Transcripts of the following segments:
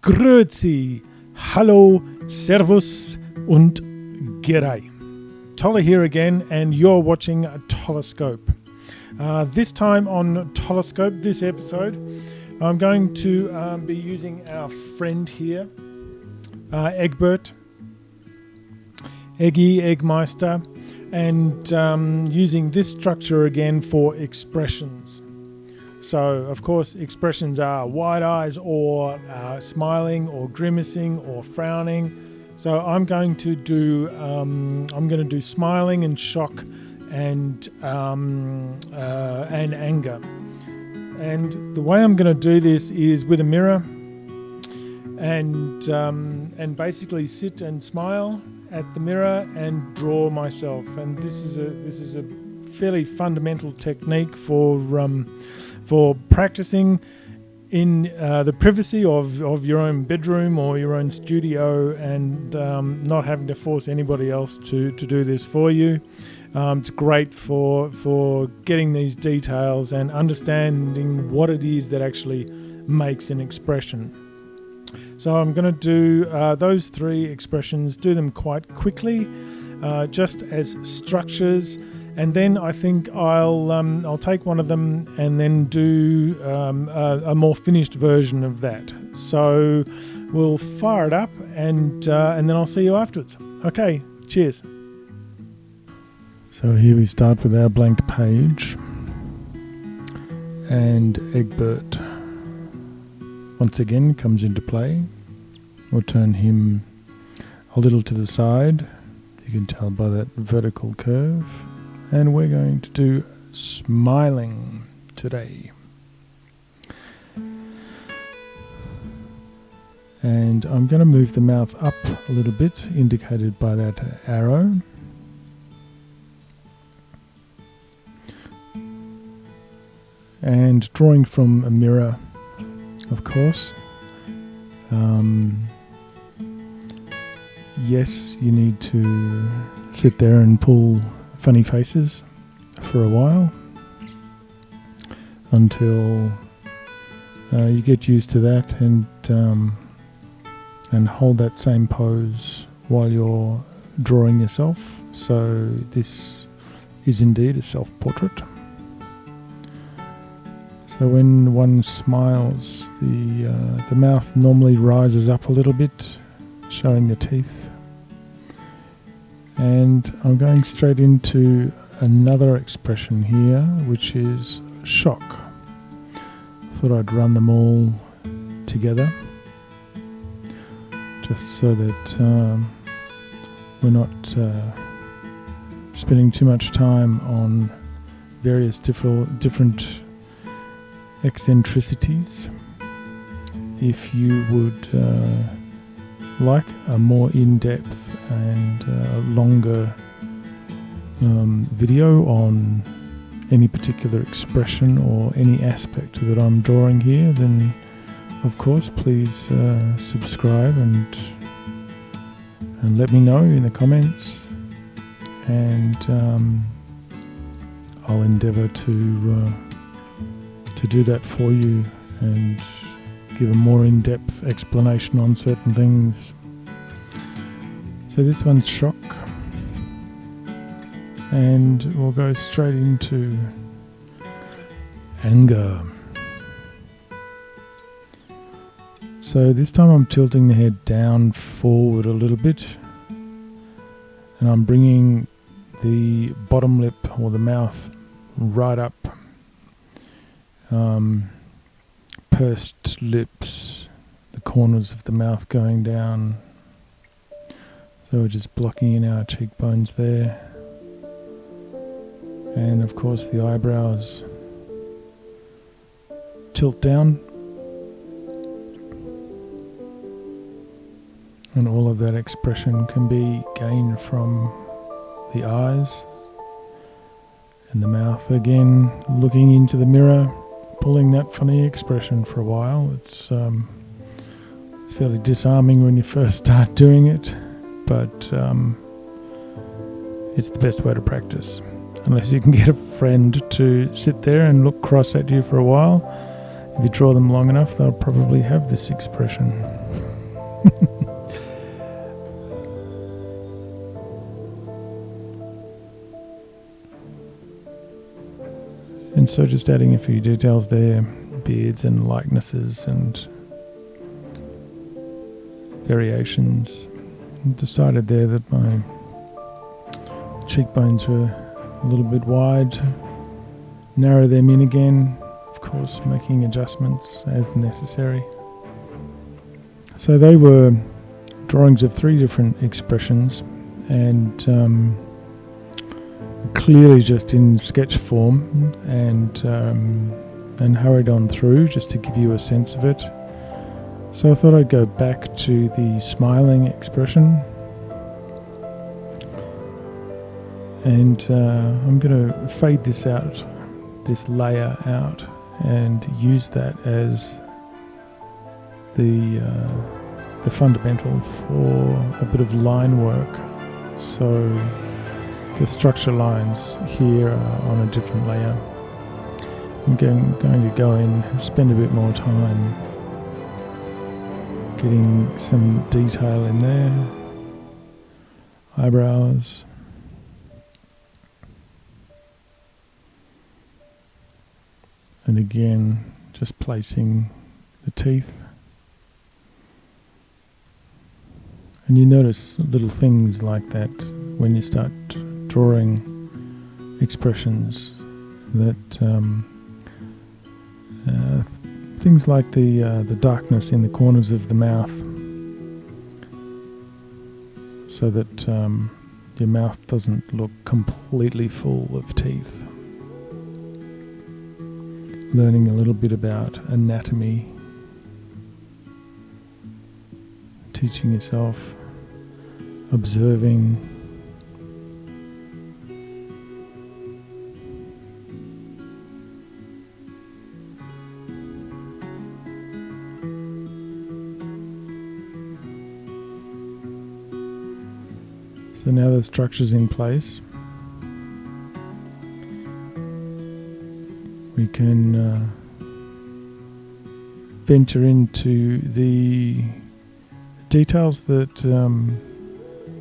Grüezi, Hallo, Servus und G'day. Tolley here again, and you're watching Tollescope. This time on Tollescope, this episode, I'm going to be using our friend here, Eggbert, Eggmeister, and using this structure again for expressions. So, of course, expressions are wide eyes or smiling or grimacing or frowning. So I'm going to do smiling and shock and anger. And the way I'm going to do this is with a mirror and basically sit and smile at the mirror and draw myself. And this is a fairly fundamental technique for practicing in the privacy of your own bedroom or your own studio, and not having to force anybody else to do this for you. It's great for getting these details and understanding what it is that actually makes an expression. So I'm going to do those three expressions, do them quite quickly, just as structures. And then I think I'll take one of them and then do a more finished version of that. So we'll fire it up and then I'll see you afterwards. Okay, cheers. So here we start with our blank page, and Eggbert once again comes into play. We'll turn him a little to the side. You can tell by that vertical curve. And we're going to do smiling today. And I'm going to move the mouth up a little bit, indicated by that arrow. And drawing from a mirror, of course. Yes, you need to sit there and pull funny faces for a while until you get used to that, and hold that same pose while you're drawing yourself. So this is indeed a self-portrait. So when one smiles, the mouth normally rises up a little bit, showing the teeth. And I'm going straight into another expression here, which is shock. I thought I'd run them all together, just so that we're not spending too much time on various different eccentricities. If you would like a more in-depth and longer video on any particular expression or any aspect that I'm drawing here, then of course please subscribe and let me know in the comments, and I'll endeavour to do that for you and give a more in-depth explanation on certain things. So this one's shock, and we'll go straight into anger. So this time I'm tilting the head down forward a little bit, and I'm bringing the bottom lip or the mouth right up. Pursed lips, the corners of the mouth going down. So we're just blocking in our cheekbones there. And of course the eyebrows tilt down. And all of that expression can be gained from the eyes and the mouth again, looking into the mirror, pulling that funny expression for a while. It's fairly disarming when you first start doing it, but it's the best way to practice. Unless you can get a friend to sit there and look cross at you for a while. If you draw them long enough, they'll probably have this expression. And so just adding a few details there, beards and likenesses and variations. Decided there that my cheekbones were a little bit wide. Narrow them in again, of course making adjustments as necessary. So they were drawings of 3 different expressions, and clearly just in sketch form, and hurried on through just to give you a sense of it. So I thought I'd go back to the smiling expression, and I'm going to fade this out, this layer out, and use that as the fundamental for a bit of line work. So the structure lines here are on a different layer. I'm going to go in and spend a bit more time getting some detail in there. Eyebrows. And again, just placing the teeth. And you notice little things like that when you start drawing expressions, that things like the darkness in the corners of the mouth, so that your mouth doesn't look completely full of teeth. Learning a little bit about anatomy, teaching yourself, observing. So now the structure's in place, we can venture into the details that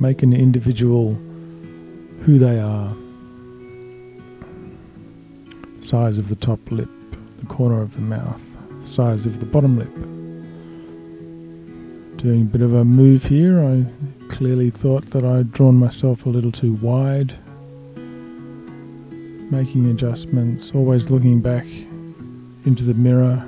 make an individual who they are. The size of the top lip, the corner of the mouth, the size of the bottom lip. Doing a bit of a move here, I clearly thought that I'd drawn myself a little too wide. Making adjustments, always looking back into the mirror.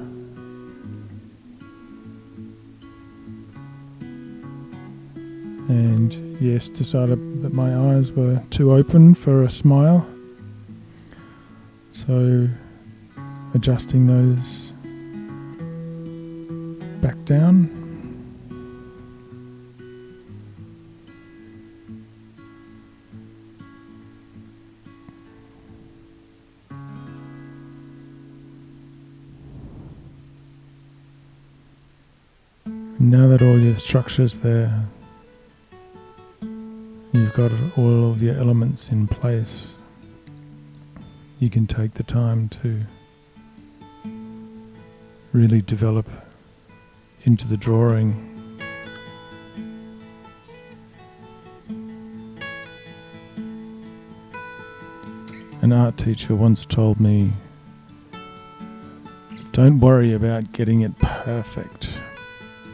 And yes, decided that my eyes were too open for a smile. So adjusting those back down. Now that all your structure's there, you've got all of your elements in place, you can take the time to really develop into the drawing. An art teacher once told me, don't worry about getting it perfect.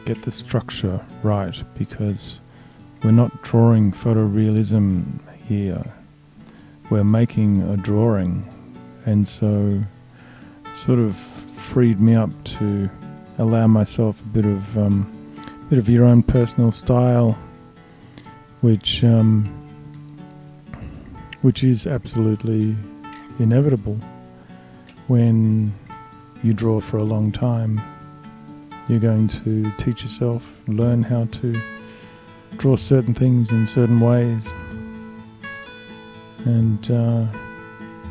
Get the structure right, because we're not drawing photorealism here. We're making a drawing. And so sort of freed me up to allow myself a bit of your own personal style, which is absolutely inevitable when you draw for a long time. You're going to teach yourself, learn how to draw certain things in certain ways. And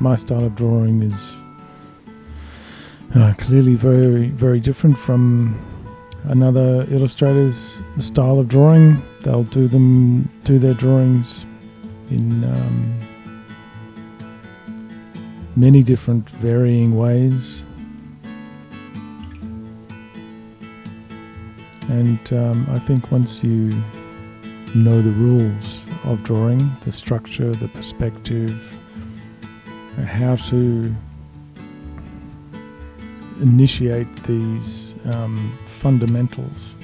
my style of drawing is clearly very, very different from another illustrator's style of drawing. They'll do their drawings in many different varying ways. And I think once you know the rules of drawing, the structure, the perspective, how to initiate these fundamentals,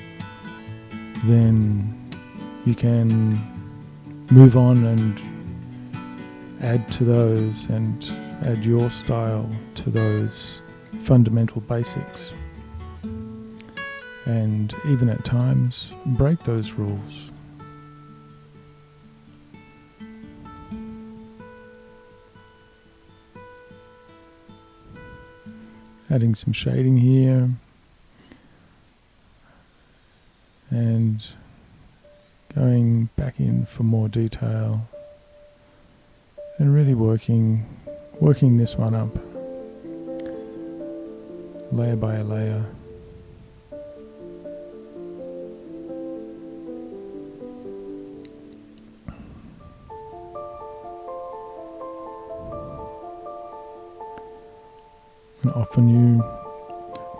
then you can move on and add to those and add your style to those fundamental basics, and even at times break those rules. Adding some shading here and going back in for more detail and really working this one up layer by layer. And often you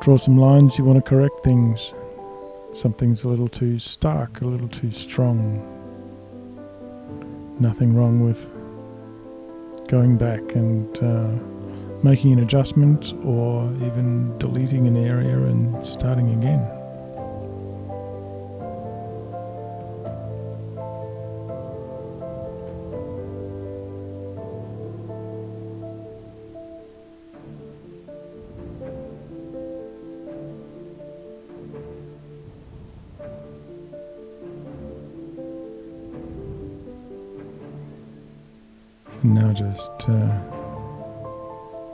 draw some lines, you want to correct things. Something's a little too stark, a little too strong. Nothing wrong with going back and making an adjustment, or even deleting an area and starting again. And now just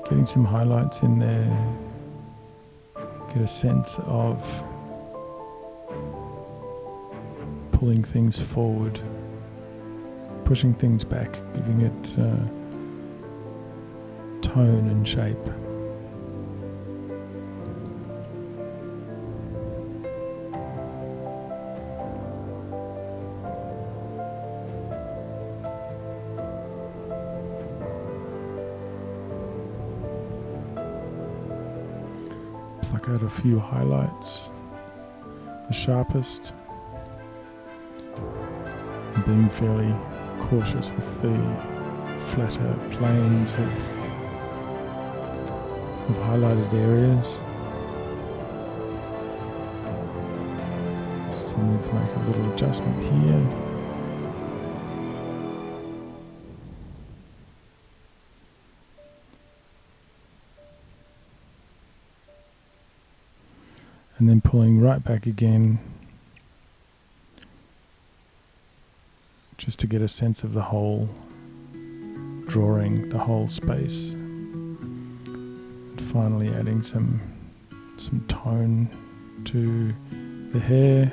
getting some highlights in there, get a sense of pulling things forward, pushing things back, giving it tone and shape. Pluck out a few highlights, the sharpest, and being fairly cautious with the flatter planes of highlighted areas. Still need to make a little adjustment here. And then pulling right back again, just to get a sense of the whole drawing, the whole space. And finally adding some tone to the hair,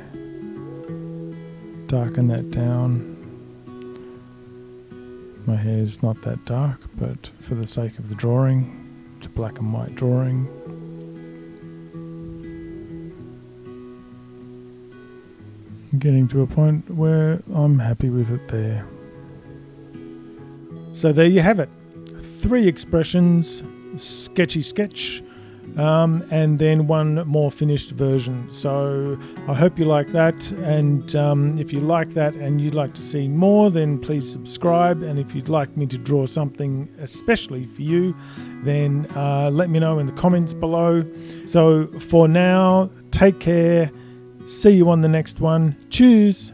darken that down. My hair is not that dark, but for the sake of the drawing, it's a black and white drawing. Getting to a point where I'm happy with it there. So there you have it. 3 expressions, sketchy sketch, and then one more finished version. So I hope you like that, and if you like that and you'd like to see more, then please subscribe. And if you'd like me to draw something especially for you, then let me know in the comments below. So for now, take care. See you on the next one. Cheers.